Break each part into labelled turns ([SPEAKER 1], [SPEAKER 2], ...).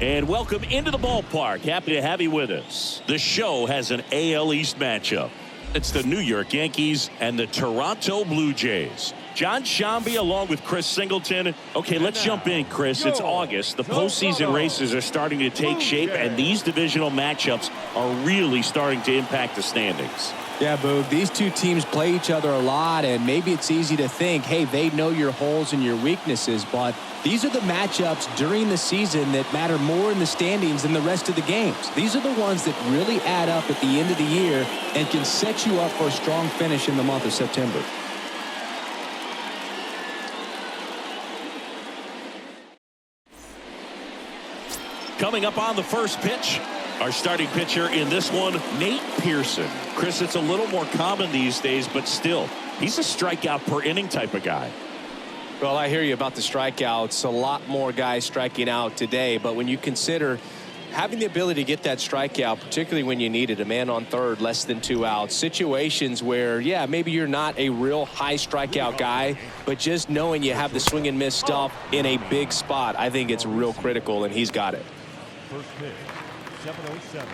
[SPEAKER 1] And welcome into the ballpark. Happy to have you with us. The show has an AL East matchup. It's the New York Yankees and the Toronto Blue Jays. John Shambi along with Chris Singleton. Okay, let's jump in, Chris. It's August. The postseason races are starting to take shape, and these divisional matchups are really starting to impact the standings.
[SPEAKER 2] Yeah, Boog, these two teams play each other a lot, and maybe it's easy to think, hey, they know your holes and your weaknesses, but these are the matchups during the season that matter more in the standings than the rest of the games. These are the ones that really add up at the end of the year and can set you up for a strong finish in the month of September.
[SPEAKER 1] Coming up on the first pitch, our starting pitcher in this one, Nate Pearson. Chris, it's a little more common these days, but still, he's a strikeout per inning type of guy.
[SPEAKER 2] Well, I hear you about the strikeouts. A lot more guys striking out today, but when you consider having the ability to get that strikeout, particularly when you need it, a man on third, less than 2 outs, situations where, yeah, maybe you're not a real high strikeout guy, but just knowing you have the swing and miss stuff in a big spot, I think it's real critical, and he's got it.
[SPEAKER 3] First pitch, 7:07.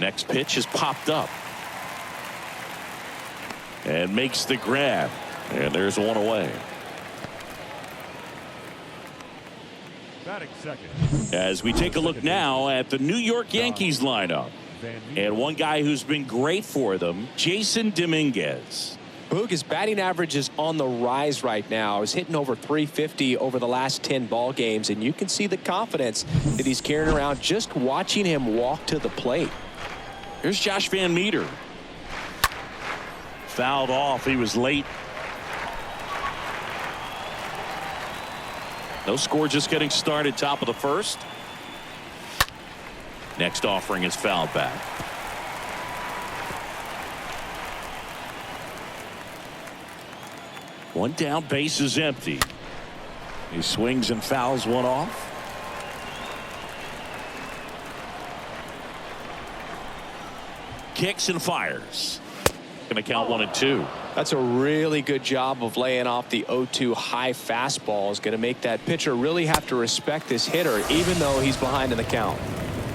[SPEAKER 1] Next pitch is popped up. And makes the grab. And there's one away.
[SPEAKER 3] Batting second.
[SPEAKER 1] As we take a look now at the New York Yankees lineup. And one guy who's been great for them, Jason Dominguez.
[SPEAKER 2] Boog, his batting average is on the rise right now. He's hitting over 350 over the last 10 ball games, and you can see the confidence that he's carrying around just watching him walk to the plate.
[SPEAKER 1] Here's Josh Van Meter. Fouled off. He was late. No score, just getting started, top of the first. Next offering is fouled back. One down, base is empty. He swings and fouls one off. Kicks and fires. Going to count 1-2.
[SPEAKER 2] That's a really good job of laying off the 0-2 high fastball. Is going to make that pitcher really have to respect this hitter, even though he's behind in the count.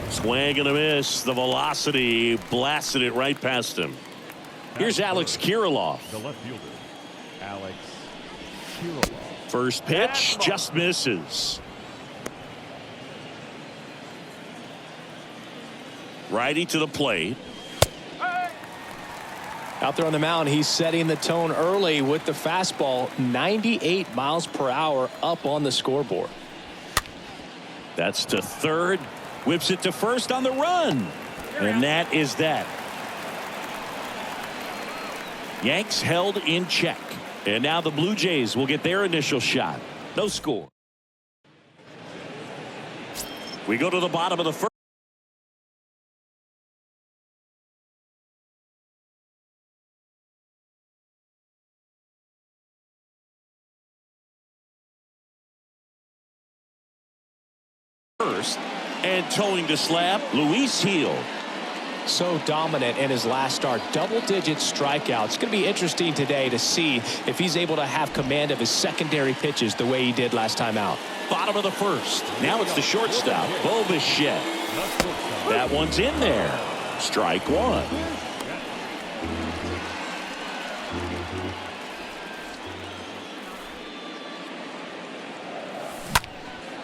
[SPEAKER 1] Swing and a miss. The velocity blasted it right past him. Here's Alex Kirilloff.
[SPEAKER 3] The left fielder, Alex Kirilloff.
[SPEAKER 1] First pitch just misses. Righty to the plate.
[SPEAKER 2] Out there on the mound, he's setting the tone early with the fastball. 98 miles per hour up on the scoreboard.
[SPEAKER 1] That's to third. Whips it to first on the run. And that is that. Yanks held in check. And now the Blue Jays will get their initial shot. No score. We go to the bottom of the first. And towing the slab, Luis Gil.
[SPEAKER 2] So dominant in his last start. Double-digit strikeouts. It's going to be interesting today to see if he's able to have command of his secondary pitches the way he did last time out.
[SPEAKER 1] Bottom of the first. Now it's the shortstop, Bo Bichette. That one's in there. Strike one.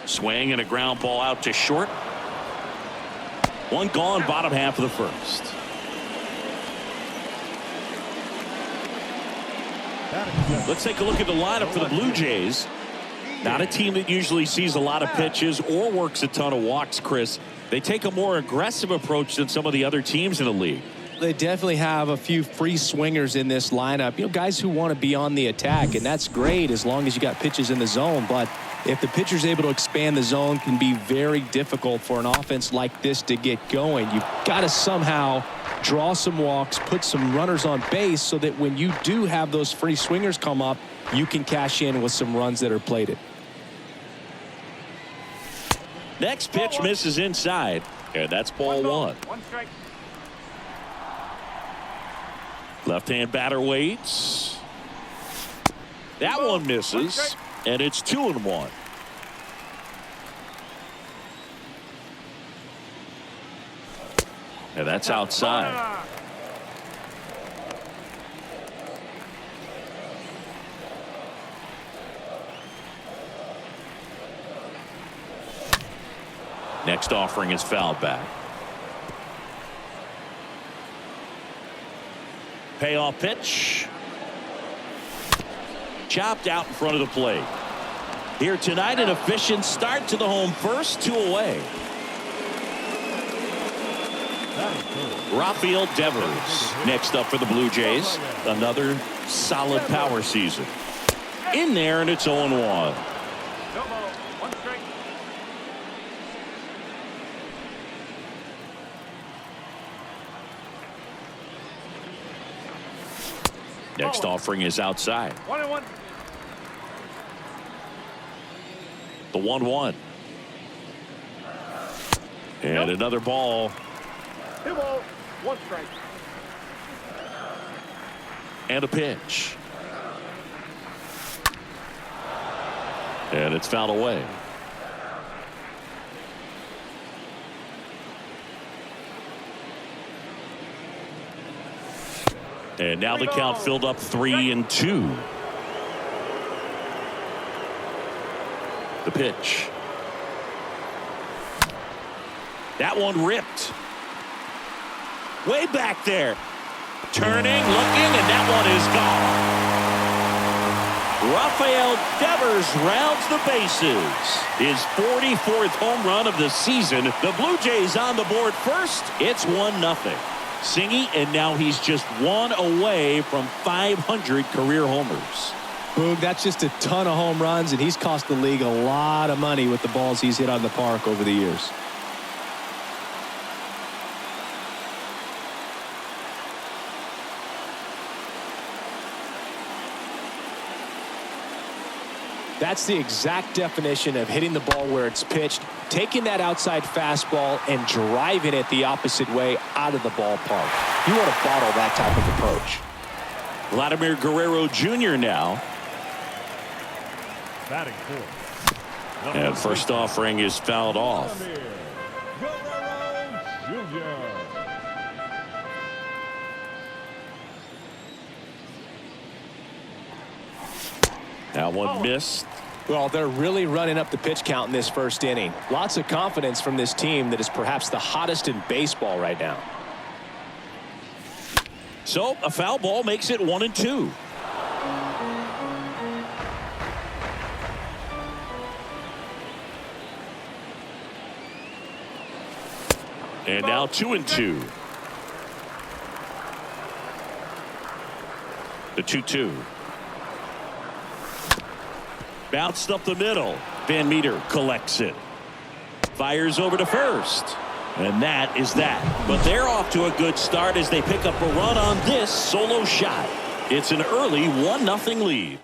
[SPEAKER 1] Swing and a ground ball out to short. One gone, bottom half of the first. Let's take a look at the lineup for the Blue Jays. Not a team that usually sees a lot of pitches or works a ton of walks, Chris. They take a more aggressive approach than some of the other teams in the league.
[SPEAKER 2] They definitely have a few free swingers in this lineup. You know, guys who want to be on the attack, and that's great as long as you got pitches in the zone. But if the pitcher's able to expand the zone, can be very difficult for an offense like this to get going. You've got to somehow draw some walks, put some runners on base so that when you do have those free swingers come up, you can cash in with some runs that are plated.
[SPEAKER 1] Next pitch misses inside, and that's ball one. Left-hand batter waits. That one misses, and it's 2-1. And that's outside. Next offering is fouled back. Payoff pitch. Chopped out in front of the plate. Here tonight, an efficient start to the home first, 2 away. Rafael Devers next up for the Blue Jays. Another solid power season. In there, and it's 0-1. Next offering is outside.
[SPEAKER 3] 1-1.
[SPEAKER 1] The 1-1. And another ball.
[SPEAKER 3] 2 balls, 1 strike.
[SPEAKER 1] And a pitch. And it's fouled away. And now the count filled up 3-2. The pitch. That one ripped. Way back there. Turning, looking, and that one is gone. Rafael Devers rounds the bases. His 44th home run of the season. The Blue Jays on the board first. It's 1-0. Singy, and now he's just 1 away from 500 career homers.
[SPEAKER 2] Boog, that's just a ton of home runs, and he's cost the league a lot of money with the balls he's hit on the park over the years. That's the exact definition of hitting the ball where it's pitched, taking that outside fastball and driving it the opposite way out of the ballpark. You want to bottle that type of approach.
[SPEAKER 1] Vladimir Guerrero Jr. now.
[SPEAKER 3] Batting 4.
[SPEAKER 1] And first offering is fouled off.
[SPEAKER 3] Guerrero Jr.
[SPEAKER 1] That one missed.
[SPEAKER 2] Well, they're really running up the pitch count in this first inning. Lots of confidence from this team that is perhaps the hottest in baseball right now.
[SPEAKER 1] So a foul ball makes it 1-2. And now 2-2. The 2-2. Bounced up the middle. Van Meter collects it. Fires over to first. And that is that. But they're off to a good start as they pick up a run on this solo shot. It's an early 1-0 lead.